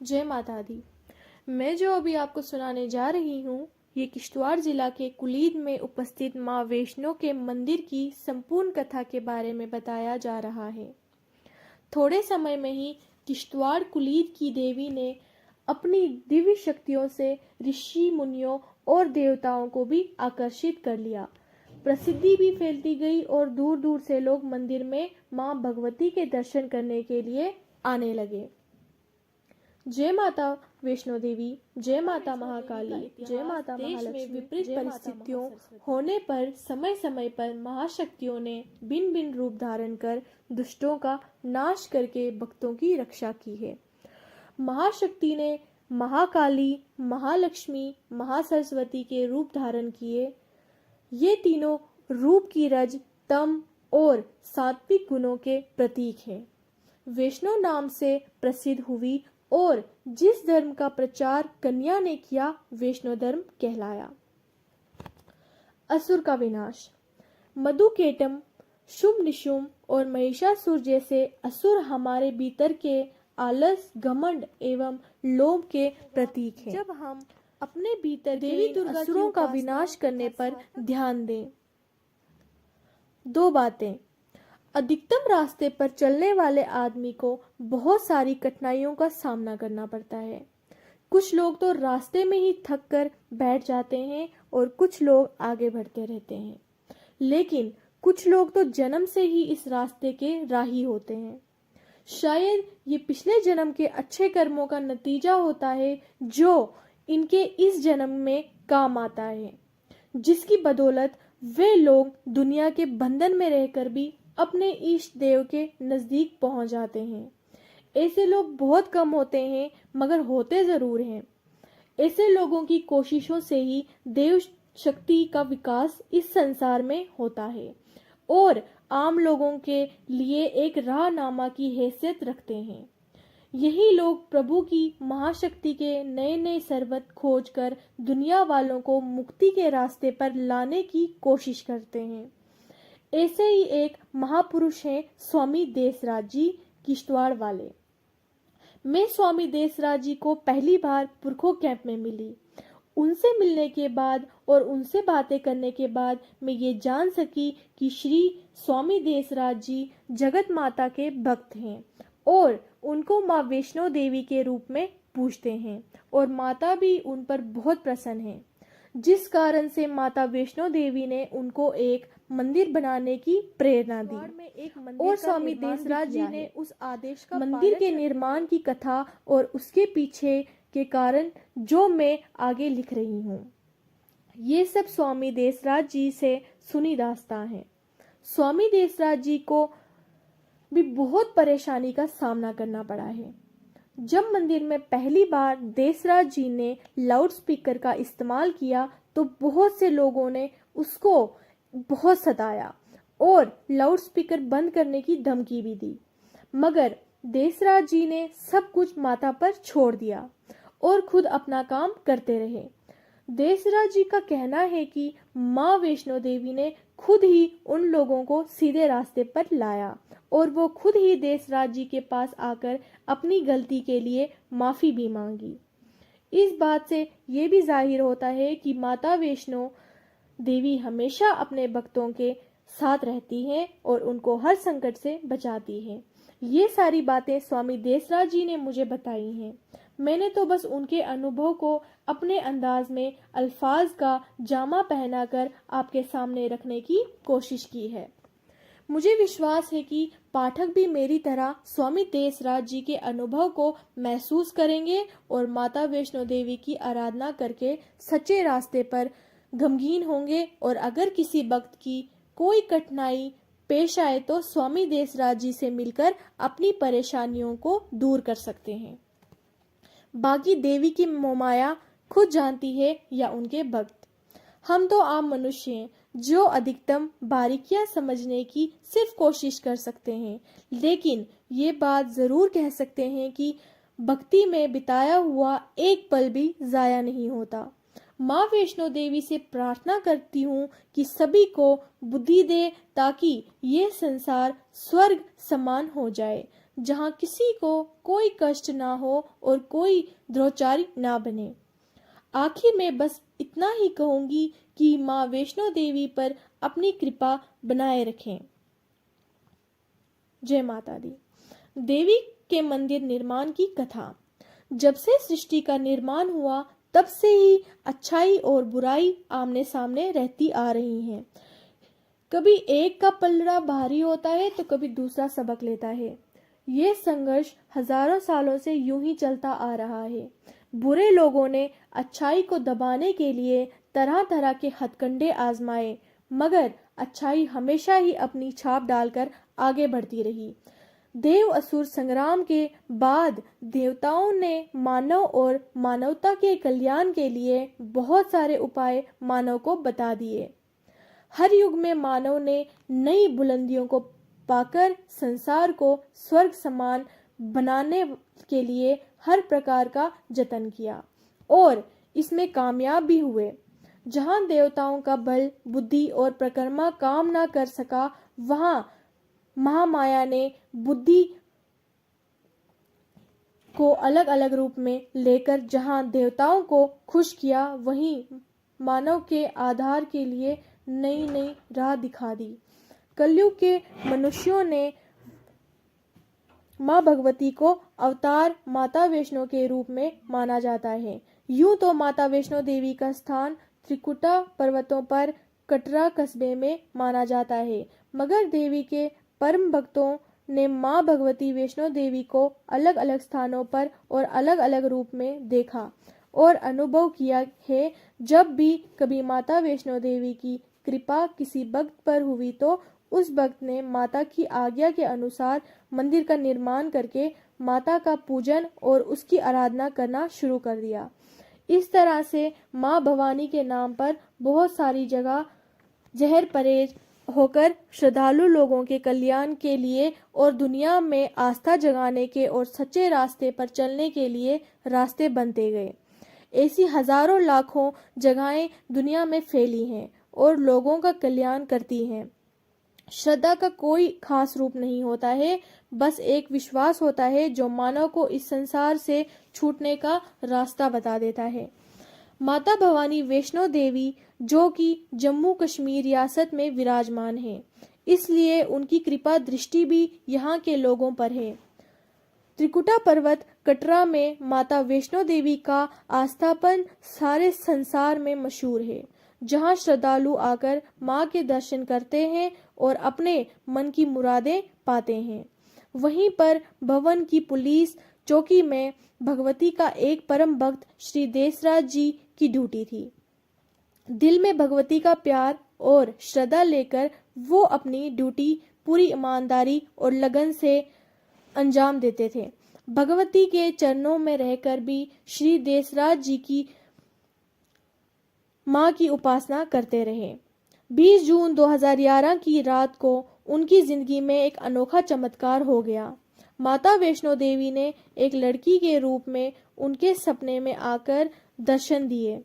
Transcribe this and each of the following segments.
जय माता दी। मैं जो अभी आपको सुनाने जा रही हूँ, ये किश्तवाड़ जिला के कुलीद में उपस्थित माँ वैष्णो के मंदिर की संपूर्ण कथा के बारे में बताया जा रहा है। थोड़े समय में ही किश्तवाड़ कुलीद की देवी ने अपनी दिव्य शक्तियों से ऋषि मुनियों और देवताओं को भी आकर्षित कर लिया। प्रसिद्धि भी फैलती गई और दूर दूर से लोग मंदिर में माँ भगवती के दर्शन करने के लिए आने लगे। जय माता वैष्णो देवी, जय माता महाकाली, जय माता महालक्ष्मी। देश में विपरीत परिस्थितियों होने पर समय समय पर महाशक्तियों ने भिन्न भिन्न रूप धारण कर दुष्टों का नाश करके भक्तों की रक्षा की है। महाशक्ति ने महाकाली, महालक्ष्मी, महासरस्वती के रूप धारण किए। ये तीनों रूप की रज, तम और सात्विक गुणों के प्रतीक हैं। वैष्णो नाम से प्रसिद्ध हुई और जिस धर्म का प्रचार कन्या ने किया, वैष्णो धर्म कहलाया। असुर का विनाश। मधुकेटम, शुंभ निशुंभ और महिषासुर जैसे असुर हमारे भीतर के आलस, घमंड एवं लोभ के प्रतीक हैं। जब हम अपने भीतर देवी दुर्गा असुरों का विनाश करने पर ध्यान दें। दो बातें। अधिकतम रास्ते पर चलने वाले आदमी को बहुत सारी कठिनाइयों का सामना करना पड़ता है। कुछ लोग तो रास्ते में ही थक कर बैठ जाते हैं और कुछ लोग आगे बढ़ते रहते हैं, लेकिन कुछ लोग तो जन्म से ही इस रास्ते के राही होते हैं। शायद ये पिछले जन्म के अच्छे कर्मों का नतीजा होता है जो इनके इस जन्म में काम आता है, जिसकी बदौलत वे लोग दुनिया के बंधन में रहकर भी अपने इष्ट देव के नजदीक पहुंच जाते हैं। ऐसे लोग बहुत कम होते हैं, मगर होते जरूर हैं। ऐसे लोगों की कोशिशों से ही देव शक्ति का विकास इस संसार में होता है और आम लोगों के लिए एक राहनामा की हैसियत रखते हैं। यही लोग प्रभु की महाशक्ति के नए नए सर्वत खोज कर दुनिया वालों को मुक्ति के रास्ते पर लाने की कोशिश करते हैं। ऐसे ही एक महापुरुष हैं स्वामी देसराज जी, किश्तवाड़ वाले। मैं स्वामी देसराज जी को पहली बार पुरखो कैंप में मिली। उनसे मिलने के बाद और उनसे बातें करने के बाद मैं ये जान सकी कि श्री स्वामी देसराज जी जगत माता के भक्त हैं और उनको माँ वैष्णो देवी के रूप में पूजते हैं और माता भी उन पर बहुत प्रसन्न है, जिस कारण से माता वैष्णो देवी ने उनको एक मंदिर बनाने की प्रेरणा दी और स्वामी देसराज जी ने उस आदेश का मंदिर के निर्माण की कथा और उसके पीछे के कारण जो मैं आगे लिख रही हूँ, ये सब स्वामी देसराज जी से सुनी दास्तां है। स्वामी देसराज जी को भी बहुत परेशानी का सामना करना पड़ा है। जब मंदिर में पहली बार देसराज जी ने लाउड स्पीकर का इस्तेमाल किया तो बहुत से लोगों ने उसको बहुत सताया और लाउड स्पीकर बंद करने की धमकी भी दी, मगर देसराज जी ने सब कुछ माता पर छोड़ दिया और खुद अपना काम करते रहे। देसराज जी का कहना है कि माँ वैष्णो देवी ने खुद ही उन लोगों को सीधे रास्ते पर लाया और वो खुद ही देसराज जी के पास आकर अपनी गलती के लिए माफी भी मांगी। इस बात से ये भी जाहिर होता है कि माता वैष्णो देवी हमेशा अपने भक्तों के साथ रहती हैं और उनको हर संकट से बचाती हैं। ये सारी बातें स्वामी देसराज जी ने मुझे बताई हैं। मैंने तो बस उनके अनुभव को अपने अंदाज में अल्फाज का जामा पहनाकर आपके सामने रखने की कोशिश की है। मुझे विश्वास है कि पाठक भी मेरी तरह स्वामी देसराज जी के अनुभव को महसूस करेंगे और माता वैष्णो देवी की आराधना करके सच्चे रास्ते पर गमगीन होंगे और अगर किसी भक्त की कोई कठिनाई पेश आए तो स्वामी देसराज जी से मिलकर अपनी परेशानियों को दूर कर सकते हैं। बाकी देवी की मोहमाया खुद जानती है या उनके भक्त। हम तो आम मनुष्य हैं जो अधिकतम बारीकियां समझने की सिर्फ कोशिश कर सकते हैं, लेकिन ये बात जरूर कह सकते हैं कि भक्ति में बिताया हुआ एक पल भी जाया नहीं होता। माँ वैष्णो देवी से प्रार्थना करती हूँ कि सभी को बुद्धि दे ताकि ये संसार स्वर्ग समान हो जाए। जहाँ किसी को कोई कष्ट ना हो और कोई द्रोचारी ना बने। आखिर में बस इतना ही कहूंगी कि माँ वैष्णो देवी पर अपनी कृपा बनाए रखें। जय माता दी। देवी के मंदिर निर्माण की कथा। जब से सृष्टि का निर्माण हुआ तब से ही अच्छाई और बुराई आमने सामने रहती आ रही हैं। कभी एक का पलड़ा भारी होता है तो कभी दूसरा सबक लेता है। ये संघर्ष हजारों सालों से यूं ही चलता आ रहा है। बुरे लोगों ने अच्छाई को दबाने के लिए तरह तरह के हथकंडे आजमाए, मगर अच्छाई हमेशा ही अपनी छाप डालकर आगे बढ़ती रही। देव असुर संग्राम के बाद देवताओं ने मानव और मानवता के कल्याण के लिए बहुत सारे उपाय मानव को बता दिए। हर युग में मानव ने नई बुलंदियों को पाकर संसार को स्वर्ग समान बनाने के लिए हर प्रकार का जतन किया और इसमें कामयाब भी हुए। जहां देवताओं का बल, बुद्धि और प्रकर्मा काम ना कर सका, वहां महामाया ने बुद्धि को अलग अलग रूप में लेकर जहां देवताओं को खुश किया, वहीं मानव के आधार के लिए नई नई राह दिखा दी। कलयुग के मनुष्यों ने माँ भगवती को अवतार माता वैष्णो के रूप में माना जाता है। यूं तो माता वैष्णो देवी का स्थान त्रिकुटा पर्वतों पर कटरा कस्बे में माना जाता है, मगर देवी के परम भक्तों ने माँ भगवती वैष्णो देवी को अलग अलग स्थानों पर और अलग अलग रूप में देखा और अनुभव किया है। जब भी कभी माता वैष्णो देवी की कृपा किसी भक्त पर हुई तो उस भक्त ने माता की आज्ञा के अनुसार मंदिर का निर्माण करके माता का पूजन और उसकी आराधना करना शुरू कर दिया। इस तरह से माँ भवानी के नाम पर बहुत सारी जगह जहर परेज होकर श्रद्धालु लोगों के कल्याण के लिए और दुनिया में आस्था जगाने के और सच्चे रास्ते पर चलने के लिए रास्ते बनते गए। ऐसी हजारों लाखों जगहें दुनिया में फैली हैं और लोगों का कल्याण करती हैं। श्रद्धा का कोई खास रूप नहीं होता है, बस एक विश्वास होता है जो मानव को इस संसार से छूटने का रास्ता बता देता है। माता भवानी वैष्णो देवी जो कि जम्मू कश्मीर रियासत में विराजमान है, इसलिए उनकी कृपा दृष्टि भी यहाँ के लोगों पर है। त्रिकुटा पर्वत कटरा में माता वैष्णो देवी का आस्थापन सारे संसार में मशहूर है, जहां श्रद्धालु आकर मां के दर्शन करते हैं और अपने मन की मुरादें पाते हैं। वहीं पर भवन की पुलिस चौकी में भगवती का एक परम भक्त श्री देसराज जी की ड्यूटी थी। दिल में भगवती का प्यार और श्रद्धा लेकर वो अपनी ड्यूटी पूरी ईमानदारी और लगन से अंजाम देते थे। भगवती के चरणों में रहकर भी श्री देसराज जी की मां की उपासना करते रहे। 20 जून 2011 की रात को उनकी जिंदगी में एक अनोखा चमत्कार हो गया। माता वैष्णो देवी ने एक लड़की के रूप में उनके सपने में आकर दर्शन दिए।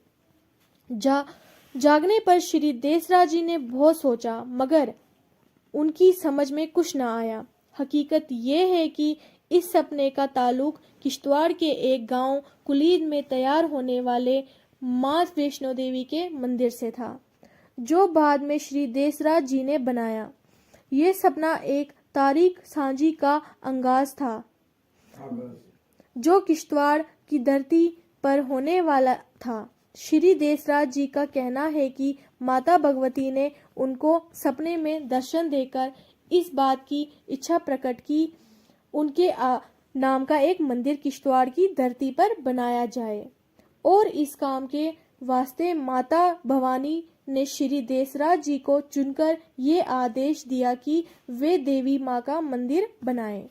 जागने पर श्री देसराज जी ने बहुत सोचा, मगर उनकी समझ में कुछ न आया। हकीकत ये है कि इस सपने का ताल्लुक किश्तवाड़ के एक गांव कुलीद में तैयार होने वाले मां वैष्णो देवी के मंदिर से था, जो बाद में श्री देसराज जी ने बनाया। ये सपना एक तारीख सांझी का अंगाज था, जो किश्तवाड़ की धरती पर होने वाला था। श्री देसराज जी का कहना है कि माता भगवती ने उनको सपने में दर्शन देकर इस बात की इच्छा प्रकट की उनके नाम का एक मंदिर किश्तवाड़ की धरती पर बनाया जाए, और इस काम के वास्ते माता भवानी ने श्री देसराज जी को चुनकर ये आदेश दिया कि वे देवी माँ का मंदिर बनाएं।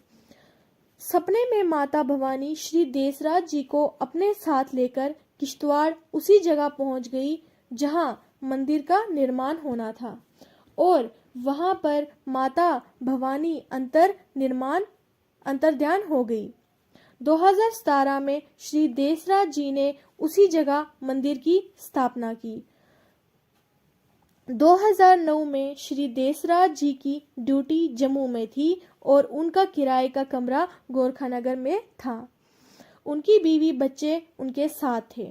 सपने में माता भवानी श्री देसराज जी को अपने साथ लेकर किश्तवाड़ उसी जगह पहुंच गई जहां मंदिर का निर्माण होना था, और वहां पर माता भवानी अंतर्ध्यान हो गई। 2017 में श्री देसराज जी ने उसी जगह मंदिर की स्थापना की। 2009 में श्री देसराज जी की ड्यूटी जम्मू में थी और उनका किराए का कमरा गोरखानगर में था। उनकी बीवी बच्चे उनके साथ थे।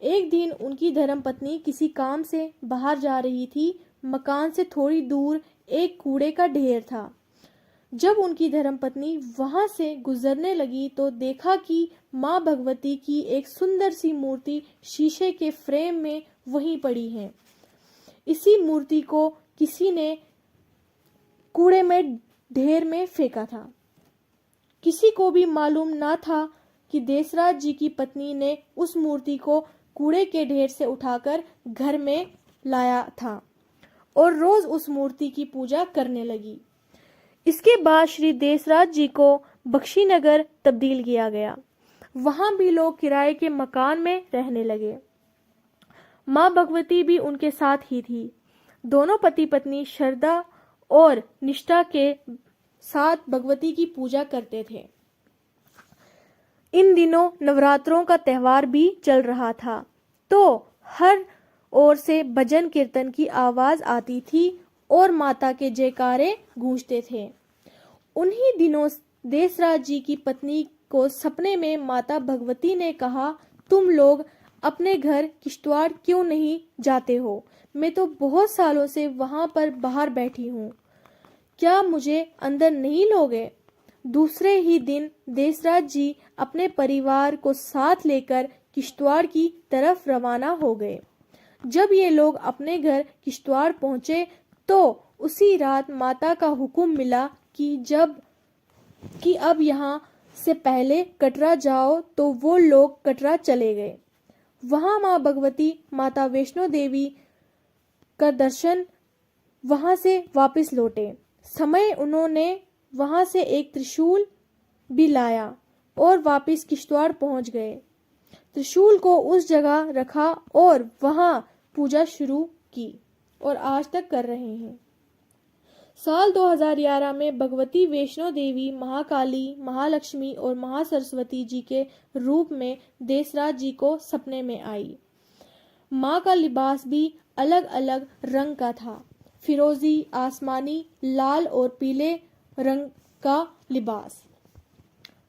एक दिन उनकी धर्मपत्नी किसी काम से बाहर जा रही थी। मकान से थोड़ी दूर एक कूड़े का ढेर था। जब उनकी धर्मपत्नी वहां से गुजरने लगी तो देखा कि माँ भगवती की एक सुंदर सी मूर्ति शीशे के फ्रेम में वहीं पड़ी है। इसी मूर्ति को किसी ने कूड़े में ढेर में फेंका था। किसी को भी मालूम ना था कि देसराज जी की पत्नी ने उस मूर्ति को कूड़े के ढेर से उठाकर घर में लाया था और रोज उस मूर्ति की पूजा करने लगी। इसके बाद श्री देसराज जी को बख्शीनगर तब्दील किया गया। वहां भी लोग किराए के मकान में रहने लगे। माँ भगवती भी उनके साथ ही थी। दोनों पति पत्नी श्रद्धा और निष्ठा के साथ भगवती की पूजा करते थे। इन दिनों नवरात्रों का त्योहार भी चल रहा था, तो हर ओर से भजन कीर्तन की आवाज आती थी और माता के जयकारे गूंजते थे। उन्हीं दिनों देसराज जी की पत्नी को सपने में माता भगवती ने कहा, तुम लोग अपने घर किश्तवाड़ क्यों नहीं जाते हो? मैं तो बहुत सालों से वहां पर बाहर बैठी हूँ, क्या मुझे अंदर नहीं लोगे? दूसरे ही दिन देसराज जी अपने परिवार को साथ लेकर किश्तवाड़ की तरफ रवाना हो गए। जब ये लोग अपने घर किश्तवाड़ पहुंचे तो उसी रात माता का हुक्म मिला कि अब यहाँ से पहले कटरा जाओ, तो वो लोग कटरा चले गए। वहां माँ भगवती माता वैष्णो देवी का दर्शन वहां से वापस लौटे समय उन्होंने वहां से एक त्रिशूल भी लाया और वापस किश्तवाड़ पहुंच गए। त्रिशूल को उस जगह रखा और वहां पूजा शुरू की और आज तक कर रहे हैं। साल 2011 में भगवती वैष्णो देवी महाकाली, महालक्ष्मी और महासरस्वती जी के रूप में देसराज जी को सपने में आई। माँ का लिबास भी अलग अलग रंग का था, फिरोजी, आसमानी, लाल और पीले रंग का लिबास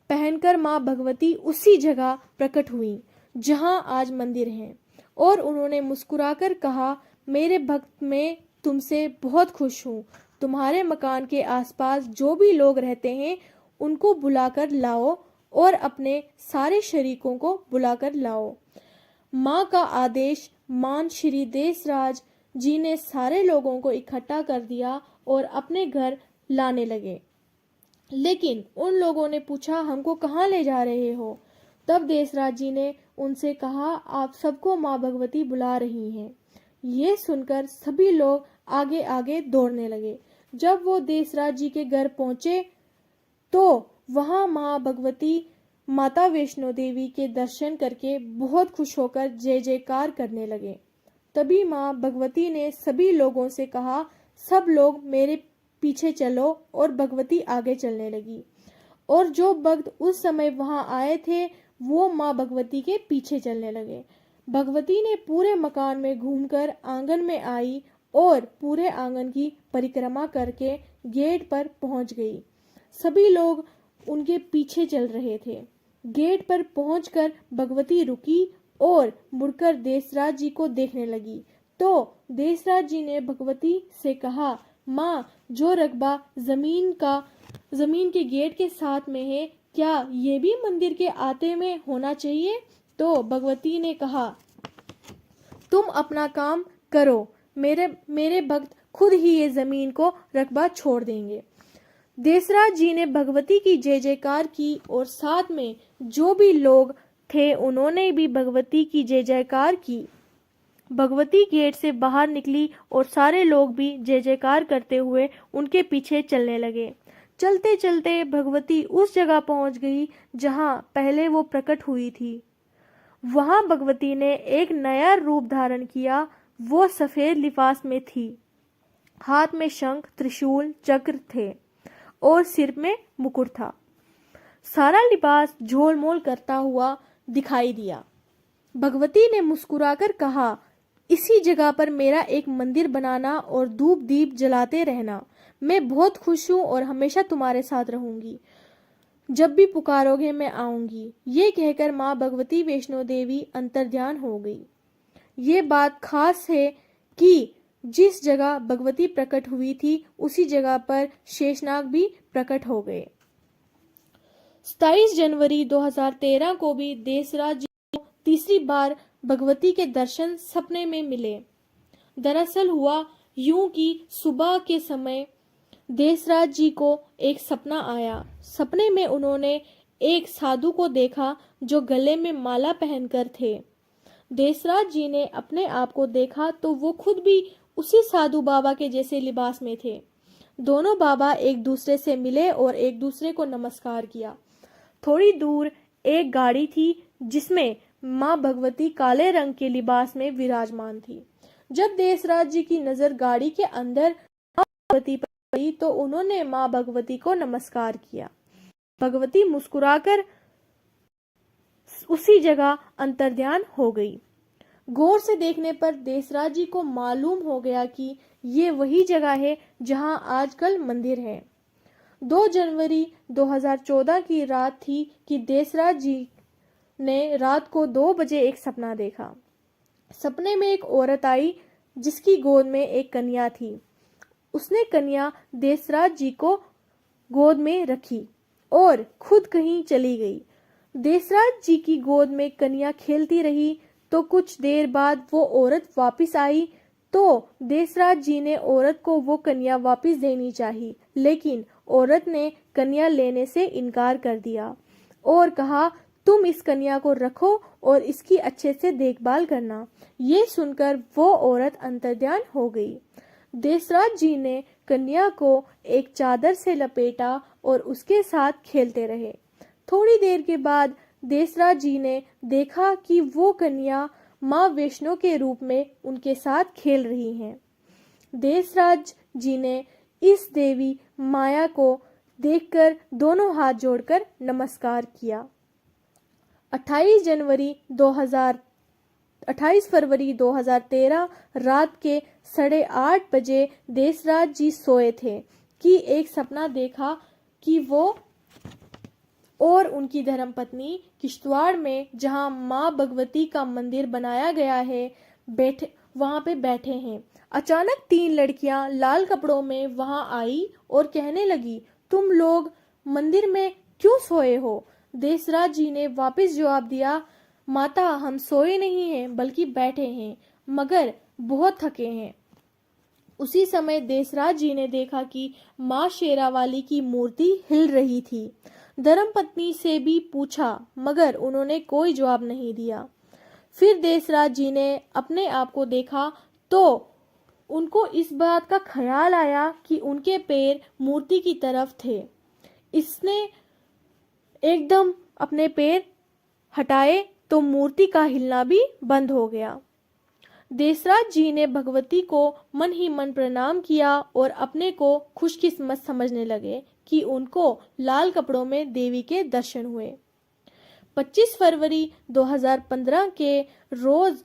पहनकर माँ भगवती उसी जगह प्रकट हुई जहां आज मंदिर है और उन्होंने मुस्कुराकर कहा, मेरे भक्त मैं तुमसे बहुत खुश हूँ। तुम्हारे मकान के आसपास जो भी लोग रहते हैं उनको बुलाकर लाओ और अपने सारे शरीकों को बुलाकर लाओ। माँ का आदेश मान श्री देसराज जी ने सारे लोगों को इकट्ठा कर दिया और अपने घर लाने लगे। लेकिन उन लोगों ने पूछा, हमको कहाँ ले जा रहे हो? तब देसराज जी ने उनसे कहा, आप सबको माँ भगवती बुला रही हैं। ये सुनकर सभी लोग आगे आगे दौड़ने लगे। जब वो देसराज जी के घर पहुंचे तो वहां माँ भगवती माता वैष्णो देवी के दर्शन करके बहुत खुश होकर जय जयकार करने लगे। तभी माँ भगवती ने सभी लोगों से कहा, सब लोग मेरे पीछे चलो, और भगवती आगे चलने लगी और जो भक्त उस समय वहां आए थे वो माँ भगवती के पीछे चलने लगे। भगवती ने पूरे मकान में घूमकर आंगन में आई और पूरे आंगन की परिक्रमा करके गेट पर पहुंच गई। सभी लोग उनके पीछे चल रहे थे। गेट पर पहुंचकर भगवती रुकी और मुड़कर देसराज जी को देखने लगी तो देसराज जी ने भगवती से कहा, माँ, जो रकबा जमीन के गेट के साथ में है, क्या ये भी मंदिर के आते में होना चाहिए? तो भगवती ने कहा, तुम अपना काम करो, मेरे भक्त खुद ही ये जमीन को रकबा छोड़ देंगे। देसराज जी ने भगवती की जय जयकार की और साथ में जो भी लोग थे उन्होंने भी भगवती की जय जयकार की। भगवती गेट से बाहर निकली और सारे लोग भी जय जयकार करते हुए उनके पीछे चलने लगे। चलते चलते भगवती उस जगह पहुंच गई जहां पहले वो प्रकट हुई थी। वहां भगवती ने एक नया रूप धारण किया। वो सफेद लिबास में थी, हाथ में शंख, त्रिशूल, चक्र थे और सिर में मुकुट था। सारा लिबास झोलमोल करता हुआ दिखाई दिया। भगवती ने मुस्कुराकर कहा, इसी जगह पर मेरा एक मंदिर बनाना और धूप दीप जलाते रहना। मैं बहुत खुश हूँ और हमेशा तुम्हारे साथ रहूंगी। जब भी पुकारोगे मैं आऊंगी। ये कहकर माँ भगवती वैष्णो देवी अंतर्ध्यान हो गई। ये बात खास है कि जिस जगह भगवती प्रकट हुई थी उसी जगह पर शेषनाग भी प्रकट हो गए। 27 जनवरी 2013 को भी देसराज जी को तीसरी बार भगवती के दर्शन सपने में मिले। दरअसल हुआ यूं कि सुबह के समय देसराज जी को एक सपना आया। सपने में उन्होंने एक साधु को देखा जो गले में माला पहनकर थे। देसराज जी ने अपने आप को देखा तो वो खुद भी उसी साधु बाबा के जैसे लिबास में थे। दोनों बाबा एक दूसरे से मिले और एक दूसरे को नमस्कार किया। थोड़ी दूर एक गाड़ी थी जिसमें माँ भगवती काले रंग के लिबास में विराजमान थी। जब देसराज जी की नजर गाड़ी के अंदर माँ भगवती पर पड़ी तो उन्होंने माँ भगवती को नमस्कार किया। भगवती मुस्कुराकर उसी जगह अंतर्ध्यान हो गई। गौर से देखने पर देसराज जी को मालूम हो गया कि ये वही जगह है जहां आजकल मंदिर है। 2 जनवरी 2014 की रात थी कि देसराज जी ने रात को 2 बजे एक सपना देखा। सपने में एक औरत आई जिसकी गोद में एक कन्या थी। उसने कन्या देसराज जी को गोद में रखी और खुद कहीं चली गई। देसराज जी की गोद में कन्या खेलती रही तो कुछ देर बाद वो औरत वापस आई तो देसराज जी ने औरत को वो कन्या वापस देनी चाहिए, लेकिन औरत ने कन्या लेने से इनकार कर दिया और कहा तुम इस कन्या को रखो और इसकी अच्छे से देखभाल करना। ये सुनकर वो औरत अंतर्ध्यान हो गई। देसराज जी ने कन्या को एक चादर से लपेटा और उसके साथ खेलते रहे। थोड़ी देर के बाद देसराज जी ने देखा कि वो कन्या माँ वैष्णो के रूप में उनके साथ खेल रही हैं। देसराज जी ने इस देवी माया को देखकर दोनों हाथ जोड़कर नमस्कार किया। 28 फरवरी 2013 रात के 8:30 बजे देसराज जी सोए थे कि एक सपना देखा कि वो और उनकी धर्मपत्नी किश्तवाड़ में जहां मां भगवती का मंदिर बनाया गया है वहां पे बैठे हैं। अचानक 3 लड़कियां लाल कपड़ों में वहां आई और कहने लगी तुम लोग मंदिर में क्यों सोए हो? देसराज जी ने वापस जवाब दिया माता हम सोए नहीं हैं बल्कि बैठे हैं मगर बहुत थके हैं। उसी समय देसराज जी ने देखा कि माँ शेरावाली की मूर्ति हिल रही थी। धर्मपत्नी से भी पूछा मगर उन्होंने कोई जवाब नहीं दिया। फिर देसराज जी ने अपने आप को देखा तो उनको इस बात का ख्याल आया कि उनके पैर मूर्ति की तरफ थे। इसने एकदम अपने पैर हटाए तो मूर्ति का हिलना भी बंद हो गया। देसराज जी ने भगवती को मन ही मन प्रणाम किया और अपने को खुशकिस्मत समझने लगे कि उनको लाल कपड़ों में देवी के दर्शन हुए। 25 फरवरी 2015 के रोज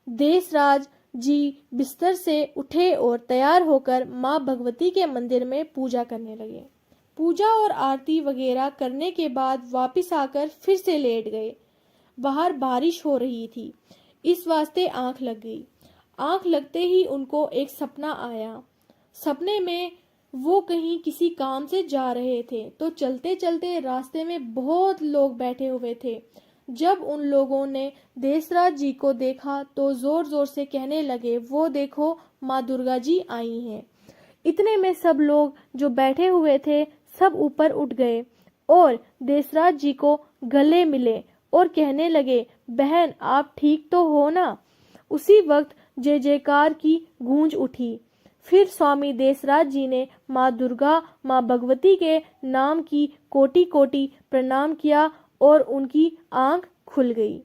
देसराज जी बिस्तर से उठे और तैयार होकर माँ भगवती के मंदिर में पूजा करने लगे। पूजा और आरती वगैरह करने के बाद वापस आकर फिर से लेट गए। बाहर बारिश हो रही थी, इस वास्ते आंख लग गई। आंख लगते ही उनको एक सपना आया। सपने में वो कहीं किसी काम से जा रहे थे तो चलते चलते रास्ते में बहुत लोग बैठे हुए थे। जब उन लोगों ने देसराज जी को देखा तो जोर जोर से कहने लगे वो देखो माँ दुर्गा जी आई हैं। इतने में सब लोग जो बैठे हुए थे सब ऊपर उठ गए और देसराज जी को गले मिले और कहने लगे बहन आप ठीक तो हो ना? उसी वक्त जय जयकार की गूंज उठी। फिर स्वामी देसराज जी ने माँ दुर्गा माँ भगवती के नाम की कोटि कोटि प्रणाम किया और उनकी आंख खुल गई।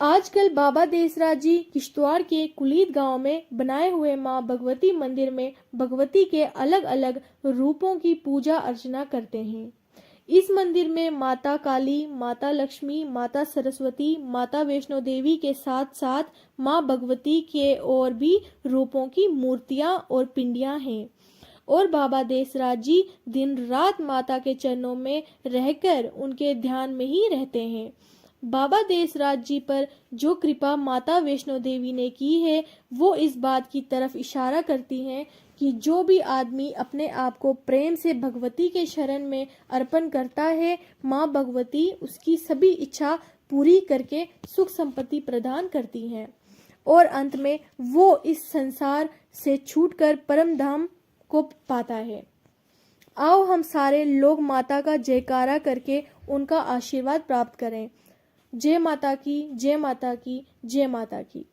आजकल बाबा देसराज जी किश्तवाड़ के कुलीद गांव में बनाए हुए माँ भगवती मंदिर में भगवती के अलग अलग रूपों की पूजा अर्चना करते हैं। इस मंदिर में माता काली, माता लक्ष्मी, माता सरस्वती, माता वैष्णो देवी के साथ साथ माँ भगवती के और भी रूपों की मूर्तियां और पिंडियां हैं। और बाबा देसराज जी दिन रात माता के चरणों में रहकर उनके ध्यान में ही रहते हैं। बाबा देसराज जी पर जो कृपा माता वैष्णो देवी ने की है वो इस बात की तरफ इशारा करती है कि जो भी आदमी अपने आप को प्रेम से भगवती के शरण में अर्पण करता है, माँ भगवती उसकी सभी इच्छा पूरी करके सुख संपत्ति प्रदान करती हैं और अंत में वो इस संसार से छूटकर परम धाम को पाता है। आओ हम सारे लोग माता का जयकारा करके उनका आशीर्वाद प्राप्त करें। जय माता की, जय माता की, जय माता की।